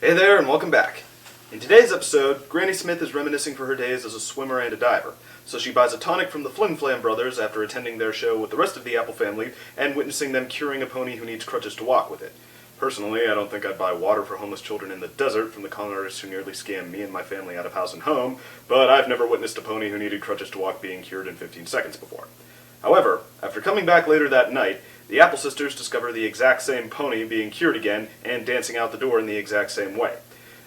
Hey there, and welcome back. In today's episode, Granny Smith is reminiscing for her days as a swimmer and a diver, so she buys a tonic from the Flim Flam brothers after attending their show with the rest of the Apple family and witnessing them curing a pony who needs crutches to walk with it. Personally, I don't think I'd buy water for homeless children in the desert from the con artists who nearly scammed me and my family out of house and home, but I've never witnessed a pony who needed crutches to walk being cured in 15 seconds before. However, after coming back later that night, the Apple sisters discover the exact same pony being cured again and dancing out the door in the exact same way.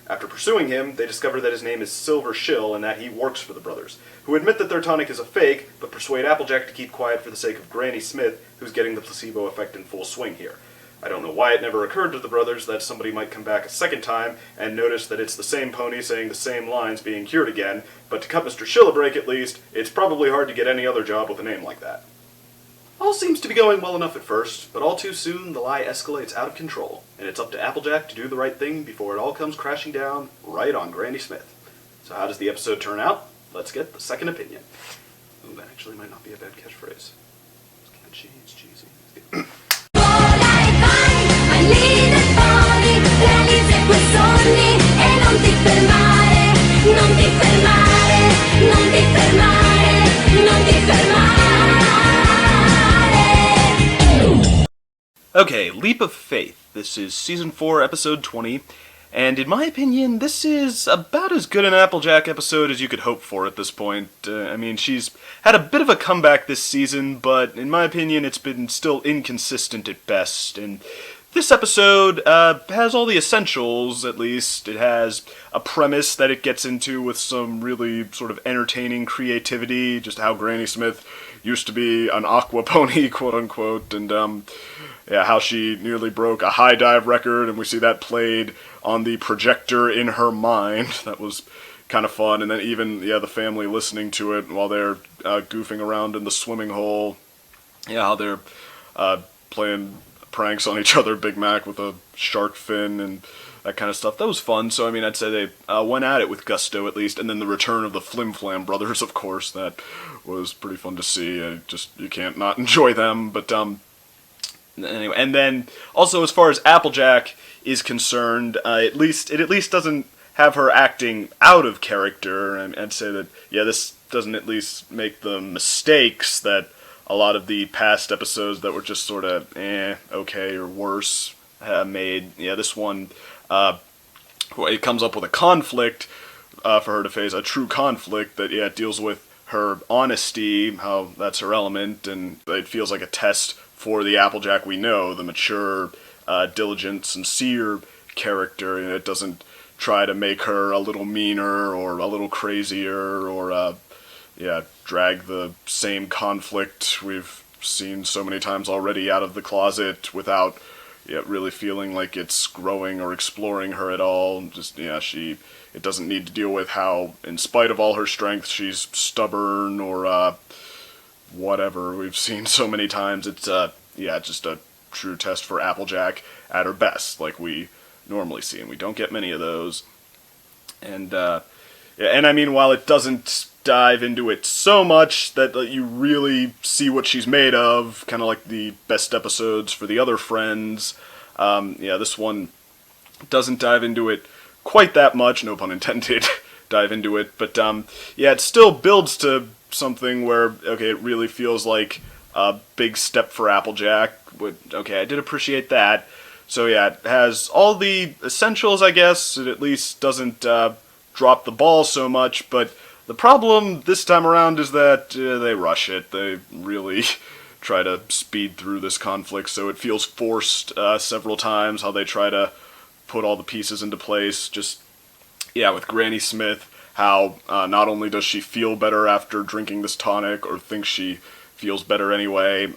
After pursuing him, they discover that his name is Silver Shill and that he works for the brothers, who admit that their tonic is a fake, but persuade Applejack to keep quiet for the sake of Granny Smith, who's getting the placebo effect in full swing here. I don't know why it never occurred to the brothers that somebody might come back a second time and notice that it's the same pony saying the same lines being cured again, but to cut Mr. Shill a break at least, it's probably hard to get any other job with a name like that. All seems to be going well enough at first, but all too soon the lie escalates out of control, and it's up to Applejack to do the right thing before it all comes crashing down right on Granny Smith. So how does the episode turn out? Let's get the second opinion. Ooh, that actually might not be a bad catchphrase. It's catchy, it's cheesy. Okay, Leap of Faith. This is Season 4, Episode 20, and in my opinion, this is about as good an Applejack episode as you could hope for at this point. She's had a bit of a comeback this season, but in my opinion, it's been still inconsistent at best, and this episode has all the essentials, at least. It has a premise that it gets into with some really sort of entertaining creativity, just how Granny Smith used to be an aqua pony, quote-unquote, and how she nearly broke a high dive record, and we see that played on the projector in her mind. That was kind of fun, and then even, the family listening to it while they're goofing around in the swimming hole. How they're playing pranks on each other, Big Mac with a shark fin and that kind of stuff. That was fun, so I'd say they went at it with gusto at least, and then the return of the Flim Flam brothers, of course, that was pretty fun to see. You can't not enjoy them, but anyway, and then also as far as Applejack is concerned, it at least doesn't have her acting out of character. I'd say that, this doesn't at least make the mistakes that a lot of the past episodes that were just sort of okay or worse made. This one, it comes up with a conflict for her to face, a true conflict that deals with her honesty, how that's her element, and it feels like a test for the Applejack we know, the mature, diligent, sincere character. It doesn't try to make her a little meaner or a little crazier or drag the same conflict we've seen so many times already out of the closet without really feeling like it's growing or exploring her at all. Just, it doesn't need to deal with how, in spite of all her strength, she's stubborn or whatever we've seen so many times. It's just a true test for Applejack at her best, like we normally see, and we don't get many of those. And while it doesn't dive into it so much that you really see what she's made of, kind of like the best episodes for the other friends, this one doesn't dive into it quite that much, no pun intended, dive into it, but it still builds to something where, it really feels like a big step for Applejack. I did appreciate that. So it has all the essentials, I guess. It at least doesn't drop the ball so much, but the problem this time around is that they rush it. They really try to speed through this conflict, so it feels forced several times, how they try to put all the pieces into place. Just, with Granny Smith, how not only does she feel better after drinking this tonic, or thinks she feels better anyway,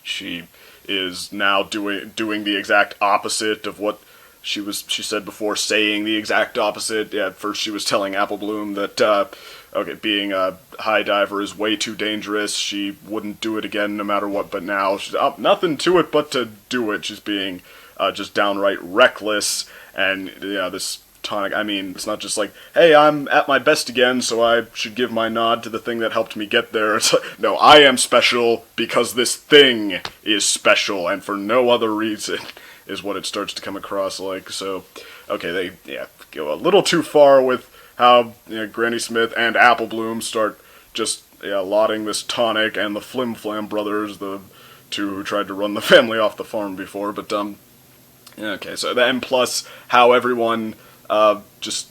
she is now doing the exact opposite of what she said before, saying the exact opposite. At first she was telling Apple Bloom that, being a high diver is way too dangerous, she wouldn't do it again no matter what, but now she's nothing to it but to do it. She's being just downright reckless, and this tonic, it's not just like, hey, I'm at my best again, so I should give my nod to the thing that helped me get there. It's like, no, I am special because this thing is special, and for no other reason. is what it starts to come across like. So, okay, they go a little too far with how Granny Smith and Apple Bloom start just lauding this Tonic and the Flim Flam brothers, the two who tried to run the family off the farm before. But okay, so and plus how everyone just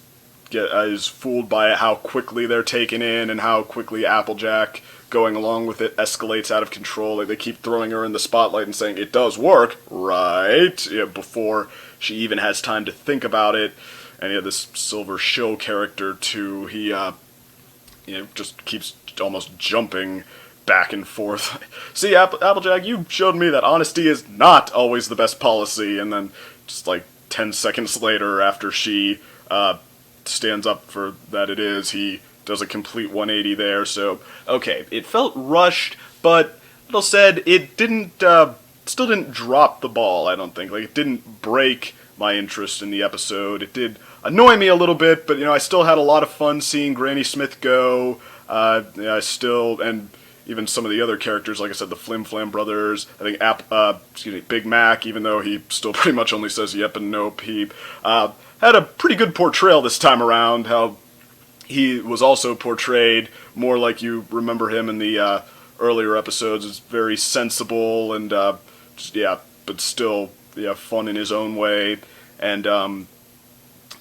is fooled by how quickly they're taken in and how quickly Applejack, going along with it, escalates out of control. Like, they keep throwing her in the spotlight and saying, it does work, right? Before she even has time to think about it. And this Silver Shill character, too, he just keeps almost jumping back and forth. See, Applejack, you showed me that honesty is not always the best policy. And then just like 10 seconds later, after she stands up for that it is, he does a complete 180 there. So, okay, it felt rushed, but little said, it didn't, still didn't drop the ball, I don't think. Like, it didn't break my interest in the episode. It did annoy me a little bit, but, I still had a lot of fun seeing Granny Smith go. I still, and even some of the other characters, like I said, the Flim Flam brothers, I think Big Mac, even though he still pretty much only says yep and nope, he had a pretty good portrayal this time around, how he was also portrayed more like you remember him in the earlier episodes, as very sensible and, but still, fun in his own way. And,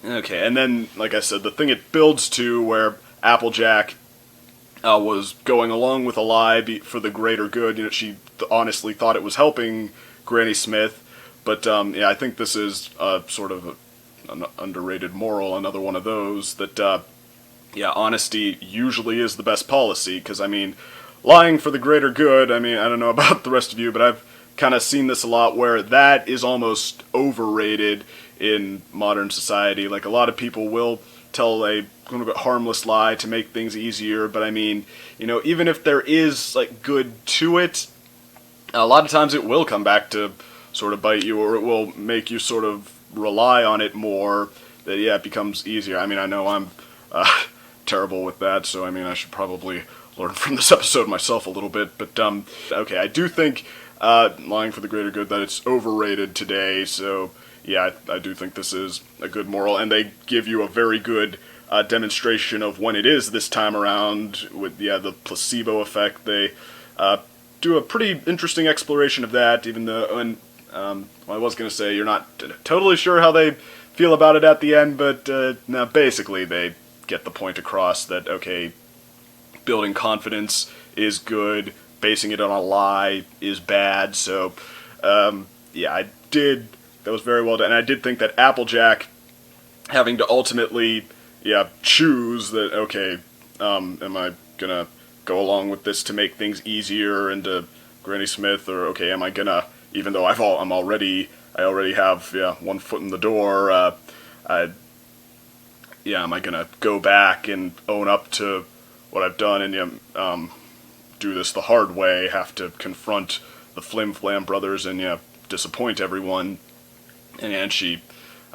okay, and then, like I said, the thing it builds to where Applejack was going along with a lie for the greater good. She honestly thought it was helping Granny Smith, but I think this is sort of an underrated moral, another one of those, that honesty usually is the best policy, because, lying for the greater good, I don't know about the rest of you, but I've kind of seen this a lot where that is almost overrated in modern society. Like, a lot of people will tell a harmless lie to make things easier, but even if there is, like, good to it, a lot of times it will come back to sort of bite you, or it will make you sort of rely on it more, that, it becomes easier. I know I'm terrible with that, so, I should probably learn from this episode myself a little bit, but, okay, I do think lying for the greater good, that it's overrated today, so, I do think this is a good moral, and they give you a very good demonstration of when it is this time around, with, the placebo effect. They do a pretty interesting exploration of that, even though, and I was going to say, you're not totally sure how they feel about it at the end, but now basically they get the point across that, okay, building confidence is good, basing it on a lie is bad, so, that was very well done, and I did think that Applejack having to ultimately, choose that, okay, am I gonna go along with this to make things easier into Granny Smith, or, okay, am I gonna, even though I already have, one foot in the door, am I gonna go back and own up to what I've done and, do this the hard way, have to confront the Flim Flam brothers and, disappoint everyone, and she,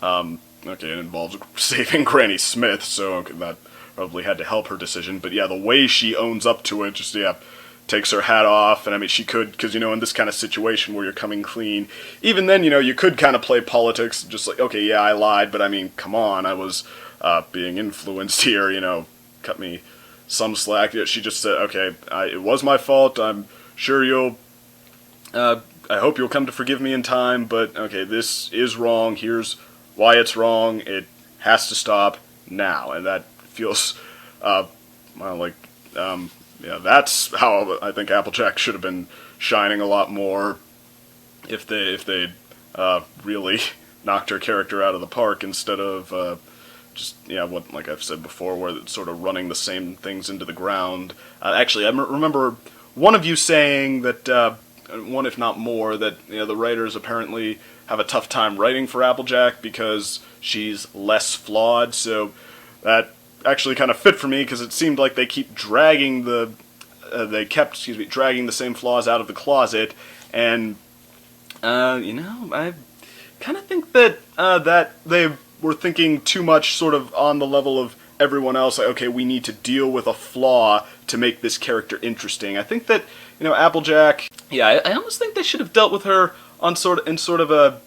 okay, it involves saving Granny Smith, so okay, that probably had to help her decision, but the way she owns up to it, just, takes her hat off, and she could, because, in this kind of situation where you're coming clean, even then, you could kind of play politics, just like, okay, I lied, but come on, I was, being influenced here, cut me some slack. She just said, okay, it was my fault, I'm sure you'll, I hope you'll come to forgive me in time, but, okay, this is wrong, here's why it's wrong, it has to stop now, and that feels, that's how I think Applejack should have been shining a lot more, if they'd really knocked her character out of the park, instead of, just, what, like I've said before, where it's sort of running the same things into the ground. Actually, I remember one of you saying that, one if not more, that, the writers apparently have a tough time writing for Applejack because she's less flawed, so that actually kind of fit for me, because it seemed like they keep dragging dragging the same flaws out of the closet, and, I kind of think that, that they were thinking too much sort of on the level of everyone else, like, okay, we need to deal with a flaw to make this character interesting. I think that, Applejack, I almost think they should have dealt with her on sort of a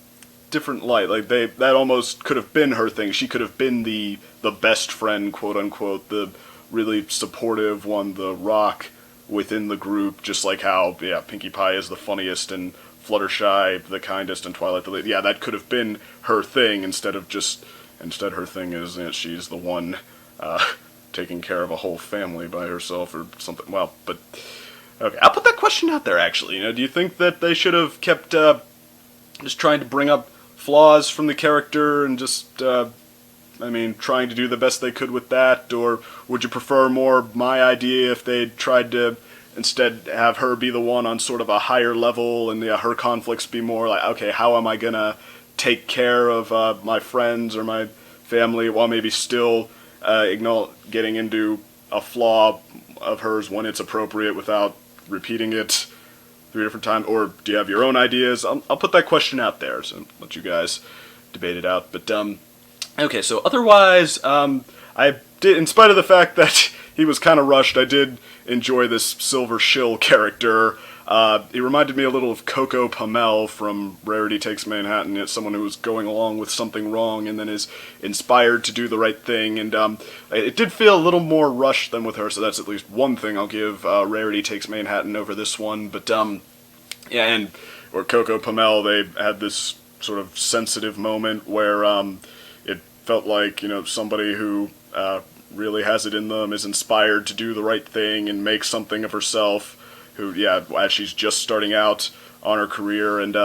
different light. Like, that almost could have been her thing. She could have been the best friend, quote unquote, the really supportive one, the rock within the group, just like how, yeah, Pinkie Pie is the funniest and Fluttershy the kindest and Twilight the least. Yeah, that could have been her thing instead her thing is she's the one taking care of a whole family by herself or something. Well, but okay, I'll put that question out there actually. Do you think that they should have kept just trying to bring up flaws from the character and just trying to do the best they could with that, or would you prefer more my idea if they tried to instead have her be the one on sort of a higher level and her conflicts be more like, okay, how am I gonna take care of my friends or my family while maybe still getting into a flaw of hers when it's appropriate without repeating it 3 different times? Or do you have your own ideas? I'll put that question out there, so let you guys debate it out. But okay, so otherwise, I did, in spite of the fact that he was kind of rushed, I did enjoy this Silver Shill character. He reminded me a little of Coco Pamel from Rarity Takes Manhattan. It's someone who is going along with something wrong and then is inspired to do the right thing. And it did feel a little more rushed than with her, so that's at least one thing I'll give Rarity Takes Manhattan over this one. But yeah, and or Coco Pamel, they had this sort of sensitive moment where it felt like, somebody who really has it in them, is inspired to do the right thing and make something of herself, who, yeah, as she's just starting out on her career. And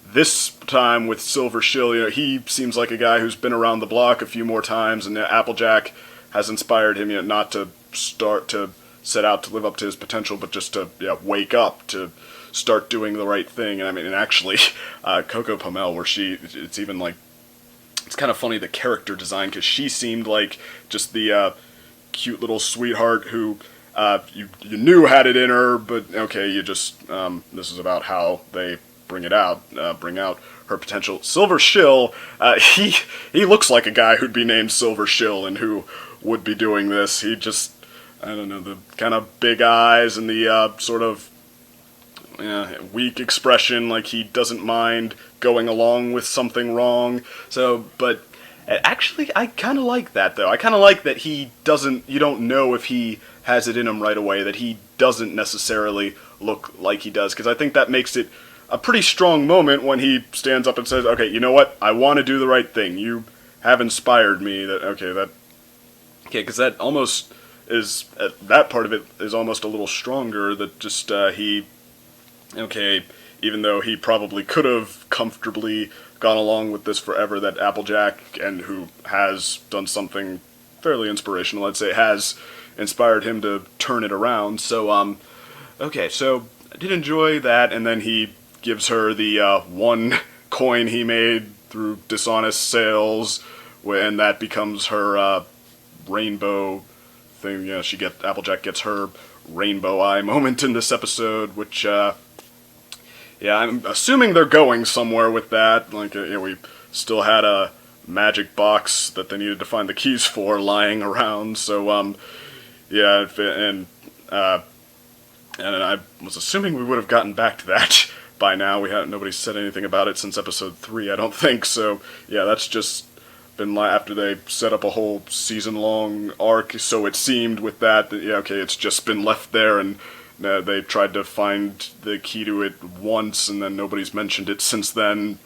this time with Silver Shill, he seems like a guy who's been around the block a few more times, and Applejack has inspired him, not to start to set out to live up to his potential, but just to wake up, to start doing the right thing. And and actually, Coco Pamel, where it's even like, it's kind of funny, the character design, because she seemed like just the cute little sweetheart who you knew had it in her, but okay, you just, this is about how they bring out her potential. Silver Shill, he looks like a guy who'd be named Silver Shill and who would be doing this. He just, I don't know, the kind of big eyes and the sort of weak expression, like he doesn't mind going along with something wrong. So, but actually, I kind of like that, though. I kind of like that he doesn't, you don't know if he has it in him right away, that he doesn't necessarily look like he does, because I think that makes it a pretty strong moment when he stands up and says, okay, you know what, I want to do the right thing. You have inspired me, because that almost is, that part of it is almost a little stronger, that just, even though he probably could have comfortably gone along with this forever, that Applejack, and who has done something fairly inspirational, I'd say, has inspired him to turn it around. So, okay, so I did enjoy that, and then he gives her the one coin he made through dishonest sales, and that becomes her rainbow thing. Applejack gets her rainbow eye moment in this episode, which, I'm assuming they're going somewhere with that. Like, we still had a magic box that they needed to find the keys for lying around, so, and I was assuming we would have gotten back to that by now. Nobody's said anything about it since episode 3, I don't think, so, yeah, that's just been after they set up a whole season-long arc, so it seemed with that, it's just been left there, and they tried to find the key to it once, and then nobody's mentioned it since then.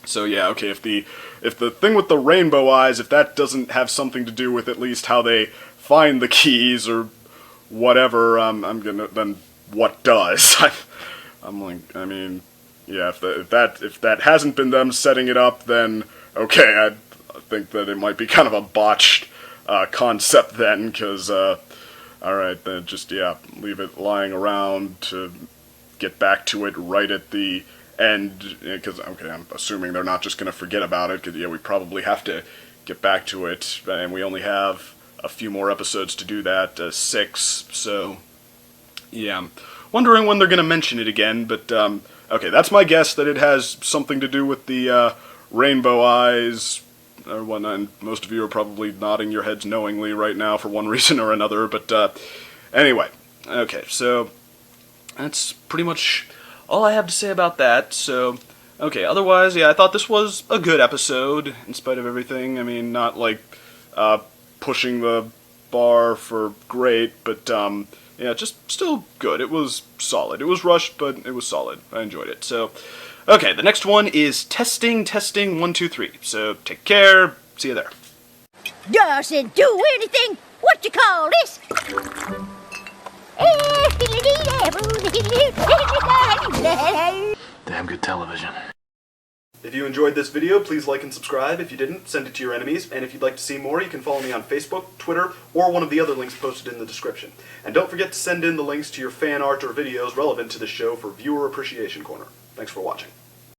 So if the thing with the rainbow eyes, if that doesn't have something to do with at least how they find the keys or whatever, then what does? If that hasn't been them setting it up, then okay, I think that it might be kind of a botched concept then, because alright, then just, leave it lying around to get back to it right at the end, because, I'm assuming they're not just going to forget about it, because, we probably have to get back to it, and we only have a few more episodes to do that, 6, so, I'm wondering when they're going to mention it again, but, okay, that's my guess, that it has something to do with the rainbow eyes, or whatnot, and most of you are probably nodding your heads knowingly right now for one reason or another, but anyway, okay, so that's pretty much all I have to say about that. So Okay, otherwise, yeah, I thought this was a good episode, in spite of everything. I mean, not like, pushing the bar for great, but, yeah, just still good. It was solid. It was rushed, but it was solid. I enjoyed it. So, okay, the next one is testing, 1, 2, 3. So, take care. See you there. Doesn't do anything. What you call this? Damn good television. If you enjoyed this video, please like and subscribe. If you didn't, send it to your enemies. And if you'd like to see more, you can follow me on Facebook, Twitter, or one of the other links posted in the description. And don't forget to send in the links to your fan art or videos relevant to the show for Viewer Appreciation Corner. Thanks for watching.